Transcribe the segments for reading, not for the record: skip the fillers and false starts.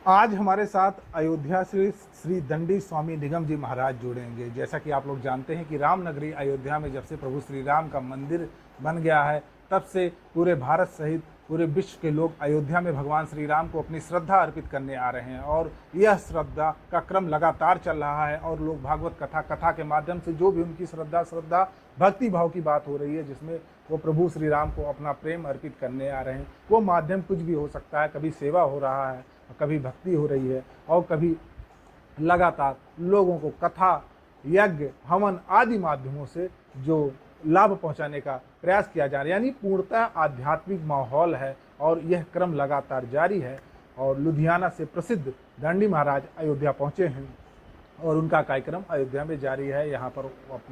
आज हमारे साथ अयोध्या से श्री दंडी स्वामी निगम जी महाराज जुड़ेंगे। जैसा कि आप लोग जानते हैं कि राम नगरी अयोध्या में जब से प्रभु श्री राम का मंदिर बन गया है, तब से पूरे भारत सहित पूरे विश्व के लोग अयोध्या में भगवान श्री राम को अपनी श्रद्धा अर्पित करने आ रहे हैं और यह श्रद्धा का क्रम लगातार चल रहा है। और लोग भागवत कथा के माध्यम से जो भी उनकी श्रद्धा भक्ति भाव की बात हो रही है, जिसमें वो प्रभु श्री राम को अपना प्रेम अर्पित करने आ रहे हैं। वो माध्यम कुछ भी हो सकता है, कभी सेवा हो रहा है, कभी भक्ति हो रही है, और कभी लगातार लोगों को कथा, यज्ञ, हवन आदि माध्यमों से जो लाभ पहुंचाने का प्रयास किया जा रहा है। यानी पूर्णतः आध्यात्मिक माहौल है और यह क्रम लगातार जारी है। और लुधियाना से प्रसिद्ध दंडी महाराज अयोध्या पहुंचे हैं और उनका कार्यक्रम अयोध्या में जारी है। यहाँ पर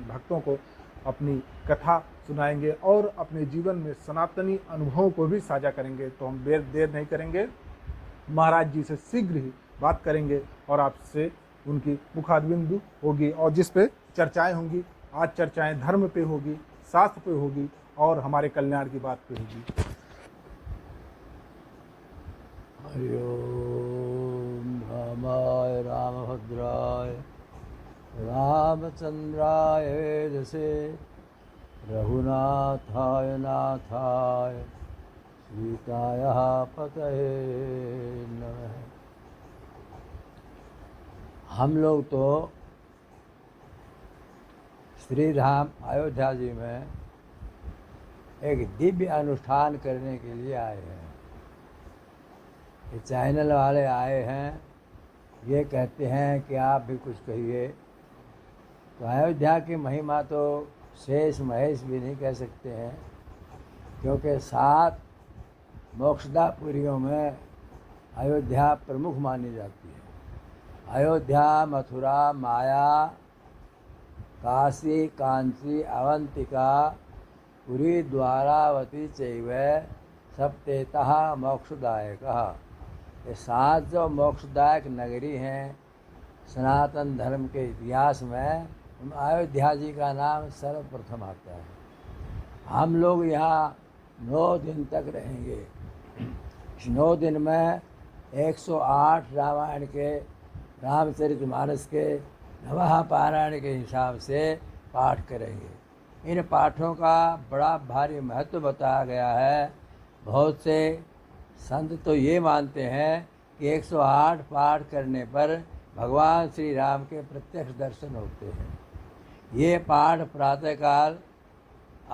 भक्तों को अपनी कथा सुनाएंगे और अपने जीवन में सनातनी अनुभवों को भी साझा करेंगे। तो हम देर नहीं करेंगे, महाराज जी से शीघ्र ही बात करेंगे और आपसे उनकी मुखारबिंदु होगी और जिस पे चर्चाएं होंगी। आज चर्चाएं धर्म पे होगी, शास्त्र पे होगी और हमारे कल्याण की बात पे होगी। हरि ओम रामाय रामभद्राय रामचंद्राय वेदसे रघुनाथाय नाथाय सीतायाः पतये नमः। हम लोग तो श्री राम अयोध्या जी में एक दिव्य अनुष्ठान करने के लिए आए हैं। ये चैनल वाले आए हैं, ये कहते हैं कि आप भी कुछ कहिए। तो अयोध्या की महिमा तो शेष महेश भी नहीं कह सकते हैं, क्योंकि 7 मोक्षदापुरियों में अयोध्या प्रमुख मानी जाती है। अयोध्या, मथुरा, माया, काशी, कांची, अवंतिका, पुरी, द्वारावती चैव सप्तेतः मोक्षदायकः। ये 7 जो मोक्षदायक नगरी हैं सनातन धर्म के इतिहास में, अयोध्या जी का नाम सर्वप्रथम आता है। हम लोग यहाँ 9 दिन तक रहेंगे। इस 9 दिन में 108 रामायण के, रामचरितमानस के, नवः पारायण के हिसाब से पाठ करेंगे। इन पाठों का बड़ा भारी महत्व बताया गया है। बहुत से संत तो ये मानते हैं कि 108 पाठ करने पर भगवान श्री राम के प्रत्यक्ष दर्शन होते हैं। ये पाठ प्रातःकाल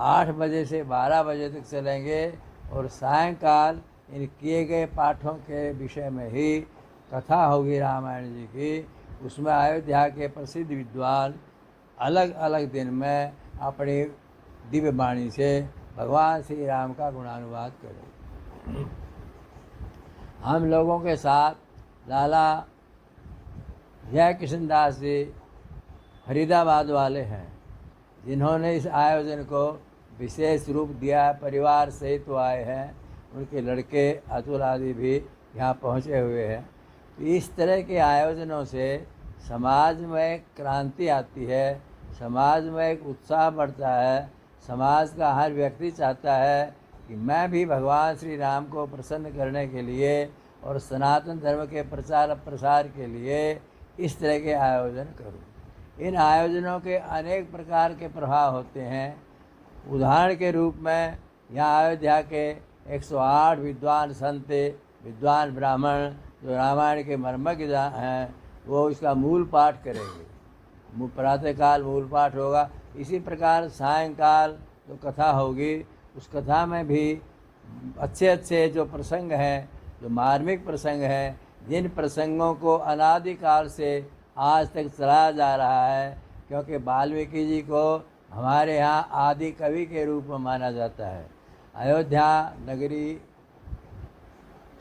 8 बजे से 12 बजे तक चलेंगे और सायंकाल इन किए गए पाठों के विषय में ही कथा होगी रामायण जी की। उसमें अयोध्या के प्रसिद्ध विद्वान अलग अलग दिन में अपनी दिव्य वाणी से भगवान श्री राम का गुणानुवाद करें। हम लोगों के साथ लाला जय कृष्ण दास जी फरीदाबाद वाले हैं, जिन्होंने इस आयोजन को विशेष रूप दिया। परिवार सहित तो आए हैं, उनके लड़के अतुल आदि भी यहाँ पहुँचे हुए हैं। तो इस तरह के आयोजनों से समाज में क्रांति आती है, समाज में एक उत्साह बढ़ता है। समाज का हर व्यक्ति चाहता है कि मैं भी भगवान श्री राम को प्रसन्न करने के लिए और सनातन धर्म के प्रचार प्रसार के लिए इस तरह के आयोजन करूं। इन आयोजनों के अनेक प्रकार के प्रभाव होते हैं। उदाहरण के रूप में यहाँ अयोध्या के 108 विद्वान संत, विद्वान ब्राह्मण जो रामायण के मर्मज्ञ हैं, वो इसका मूल पाठ करेंगे। प्रातःकाल मूल पाठ होगा। इसी प्रकार सायंकाल जो कथा होगी, उस कथा में भी अच्छे अच्छे जो प्रसंग हैं, जो मार्मिक प्रसंग हैं, जिन प्रसंगों को अनादिकाल से आज तक चलाया जा रहा है, क्योंकि वाल्मीकि जी को हमारे यहाँ आदि कवि के रूप में माना जाता है। अयोध्या नगरी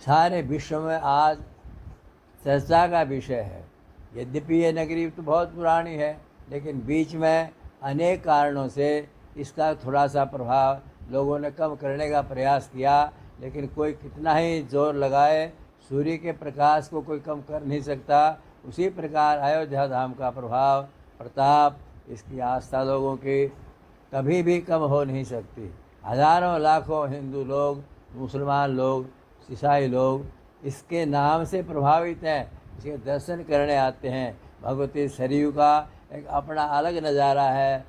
सारे विश्व में आज चर्चा का विषय है। यद्यपि ये नगरी तो बहुत पुरानी है, लेकिन बीच में अनेक कारणों से इसका थोड़ा सा प्रभाव लोगों ने कम करने का प्रयास किया, लेकिन कोई कितना ही जोर लगाए, सूर्य के प्रकाश को कोई कम कर नहीं सकता। उसी प्रकार अयोध्या धाम का प्रभाव, प्रताप, इसकी आस्था लोगों की कभी भी कम हो नहीं सकती। हजारों लाखों हिंदू लोग, मुसलमान लोग, ईसाई लोग इसके नाम से प्रभावित हैं, इसके दर्शन करने आते हैं। भगवती सरयू का एक अपना अलग नज़ारा है।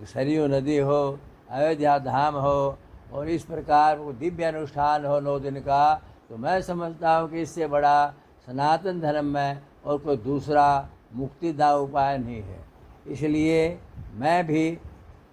सरयू नदी हो, अयोध्या धाम हो, और इस प्रकार वो दिव्य अनुष्ठान हो 9 दिन का, तो मैं समझता हूँ कि इससे बड़ा सनातन धर्म में और कोई दूसरा मुक्तिदायक उपाय नहीं है। इसलिए मैं भी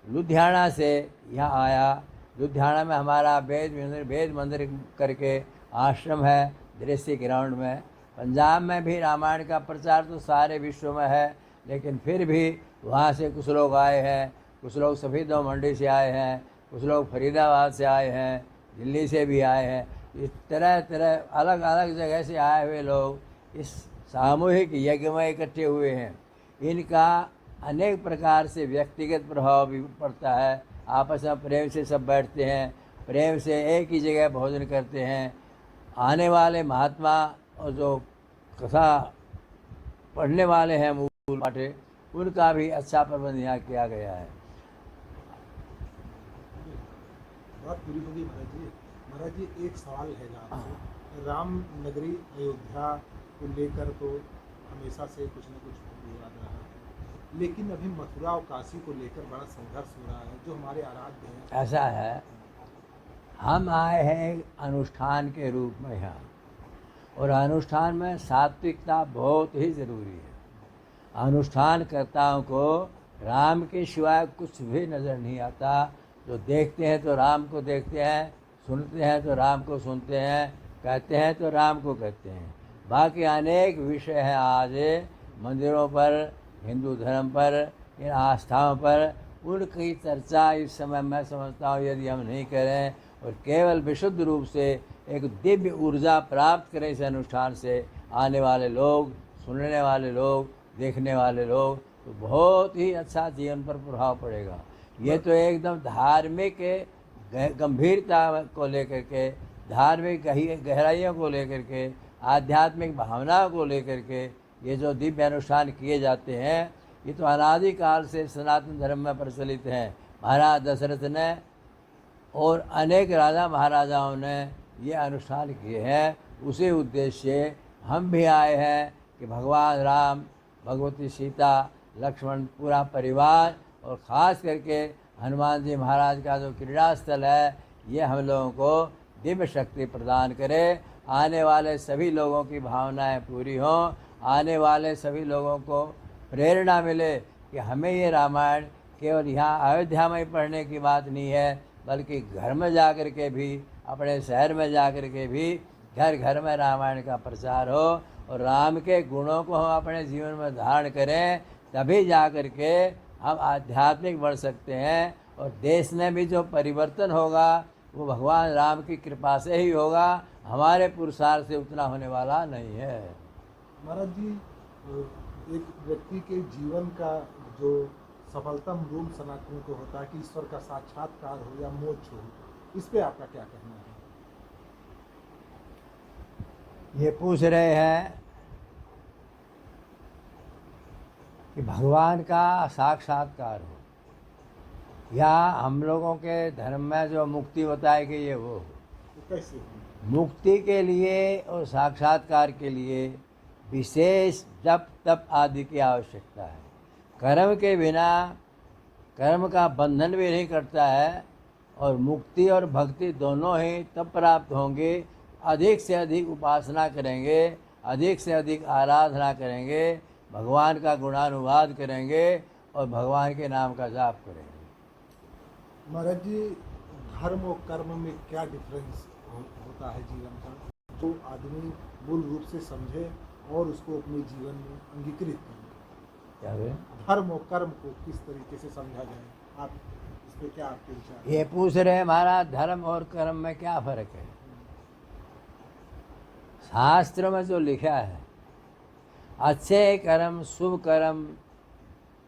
लुधियाना से यहाँ आया। लुधियाना में हमारा वेद मंदिर करके आश्रम है दृश्य ग्राउंड में। पंजाब में भी रामायण का प्रचार तो सारे विश्व में है, लेकिन फिर भी वहाँ से कुछ लोग आए हैं, कुछ लोग सफ़ेदों मंडी से आए हैं, कुछ लोग फरीदाबाद से आए हैं, दिल्ली से भी आए हैं। इस तरह तरह अलग अलग जगह से आए हुए लोग इस सामूहिक यज्ञ में इकट्ठे हुए हैं। इनका अनेक प्रकार से व्यक्तिगत प्रभाव भी पड़ता है। आपस में प्रेम से सब बैठते हैं, प्रेम से एक ही जगह भोजन करते हैं। आने वाले महात्मा और जो कथा पढ़ने वाले हैं मूल पाठे, उनका भी अच्छा प्रबंध यहाँ किया गया है। बात पूरी होगी महाराज जी। महाराज जी, एक सवाल है आपसे। राम नगरी अयोध्या को लेकर तो हमेशा से कुछ न कुछ विवाद रहा है, लेकिन अभी मथुरा और काशी को लेकर बड़ा संघर्ष हो रहा है, जो हमारे आराध्य हैं। ऐसा है, हम आए हैं अनुष्ठान के रूप में यहाँ, और अनुष्ठान में सात्विकता बहुत ही ज़रूरी है। अनुष्ठानकर्ताओं को राम के सिवाय कुछ भी नज़र नहीं आता। जो देखते हैं तो राम को देखते हैं, सुनते हैं तो राम को सुनते हैं, कहते हैं तो राम को कहते हैं। बाकी अनेक विषय हैं आज मंदिरों पर, हिंदू धर्म पर, इन आस्थाओं पर, उनकी चर्चा इस समय मैं समझता हूँ यदि हम नहीं करें और केवल विशुद्ध रूप से एक दिव्य ऊर्जा प्राप्त करें इस अनुष्ठान से, आने वाले लोग, सुनने वाले लोग, देखने वाले लोग, तो बहुत ही अच्छा जीवन पर प्रभाव पड़ेगा। ये तो एकदम धार्मिक गंभीरता को लेकर के, धार्मिक गहराइयों को लेकर के, आध्यात्मिक भावनाओं को लेकर के ये जो दिव्य अनुष्ठान किए जाते हैं, ये तो अनादिकाल से सनातन धर्म में प्रचलित हैं। महाराज दशरथ ने और अनेक राजा महाराजाओं ने ये अनुष्ठान किए हैं। उसी उद्देश्य से हम भी आए हैं कि भगवान राम, भगवती सीता, लक्ष्मण, पूरा परिवार और ख़ास करके हनुमान जी महाराज का जो क्रीड़ा स्थल है, ये हम लोगों को दिव्य शक्ति प्रदान करे। आने वाले सभी लोगों की भावनाएं पूरी हों, आने वाले सभी लोगों को प्रेरणा मिले कि हमें ये रामायण केवल यहाँ अयोध्या में पढ़ने की बात नहीं है, बल्कि घर में जा कर के भी, अपने शहर में जा कर के भी घर घर में रामायण का प्रचार हो और राम के गुणों को हम अपने जीवन में धारण करें, तभी जा कर के हम आध्यात्मिक बढ़ सकते हैं। और देश में भी जो परिवर्तन होगा वो भगवान राम की कृपा से ही होगा, हमारे पुरुषार्थ से उतना होने वाला नहीं है। महाराज जी, एक व्यक्ति के जीवन का जो सफलतम रूप सनातन को होता है कि ईश्वर का साक्षात्कार हो या मोक्ष हो, इस पे आपका क्या कहना है? ये पूछ रहे हैं कि भगवान का साक्षात्कार हो या हम लोगों के धर्म में जो मुक्ति होता है कि ये वो हो। तो कैसे हो? मुक्ति के लिए और साक्षात्कार के लिए विशेष जप तप आदि की आवश्यकता है। कर्म के बिना कर्म का बंधन भी नहीं करता है, और मुक्ति और भक्ति दोनों ही तब प्राप्त होंगे अधिक से अधिक उपासना करेंगे, अधिक से अधिक आराधना करेंगे, भगवान का गुणानुवाद करेंगे और भगवान के नाम का जाप करेंगे। महाराज जी, धर्म और कर्म में क्या डिफरेंस होता है जीवन का, जो आदमी मूल रूप से समझे और उसको अपने जीवन में अंगीकृत करे? क्या है? धर्म और कर्म को किस तरीके से समझा जाए, आप इस पे क्या आपके विचार? ये पूछ रहे हैं महाराज, धर्म और कर्म में क्या फर्क है? शास्त्र में जो लिखा है, अच्छे कर्म, शुभ कर्म,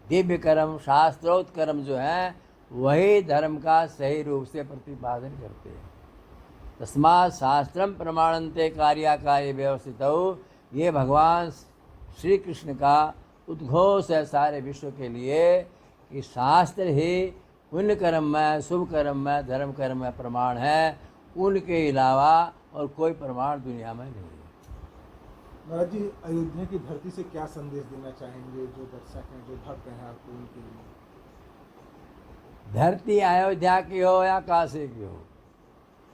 दिव्य कर्म, शास्त्रोक्त कर्म जो हैं, वही धर्म का सही रूप से प्रतिपादन करते हैं। तस्मात् शास्त्रम प्रमाणन्ते कार्याकार्य व्यवस्थित हो, ये भगवान श्री कृष्ण का उद्घोष है सारे विश्व के लिए कि शास्त्र ही पुण्य कर्म में, शुभ कर्म में, धर्म कर्म में प्रमाण है। उनके अलावा और कोई प्रमाण दुनिया में नहीं है। महाराज जी, अयोध्या की धरती से क्या संदेश देना चाहेंगे जो दर्शक हैं, जो भक्त हैं आपको, उनके लिए? धरती अयोध्या की हो या काशी की हो,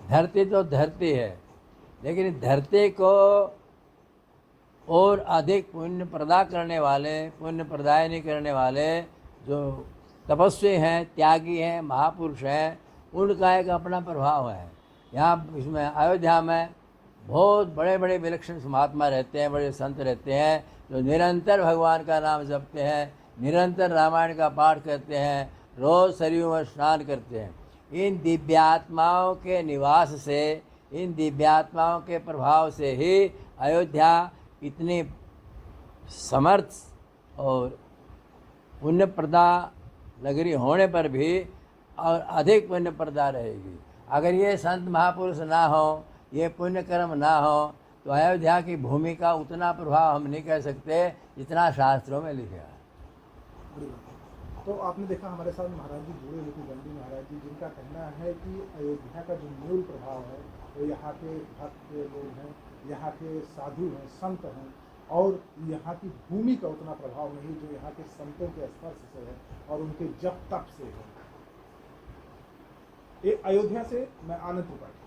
धरती तो धरती है, लेकिन धरती को और अधिक पुण्य प्रदा करने वाले, पुण्य प्रदायनी करने वाले जो तपस्वी हैं, त्यागी हैं, महापुरुष हैं, उनका एक अपना प्रभाव है। यहाँ इसमें अयोध्या में बहुत बड़े बड़े विलक्षण महात्मा रहते हैं, बड़े संत रहते हैं, जो निरंतर भगवान का नाम जपते हैं, निरंतर रामायण का पाठ करते हैं, रोज़ सरयू में स्नान करते हैं। इन दिव्यात्माओं के निवास से, इन दिव्यात्माओं के प्रभाव से ही अयोध्या इतनी समर्थ और पुण्यप्रदा नगरी होने पर भी और अधिक पुण्यप्रदा रहेगी। अगर ये संत महापुरुष ना हो, ये पुण्य कर्म ना हो, तो अयोध्या की भूमि का उतना प्रभाव हम नहीं कह सकते जितना शास्त्रों में लिखा है। तो आपने देखा हमारे साथ महाराज जी जुड़े हुए थे, दंडी महाराज जी, जिनका कहना है कि अयोध्या का जो मूल प्रभाव है वो यहाँ के भक्त लोग हैं, यहाँ के साधु हैं, संत हैं, और यहाँ की भूमि का उतना प्रभाव नहीं जो यहाँ के संतों के स्पर्श से है और उनके जप तप से है। ये अयोध्या से मैं आनंद त्रिपाठी।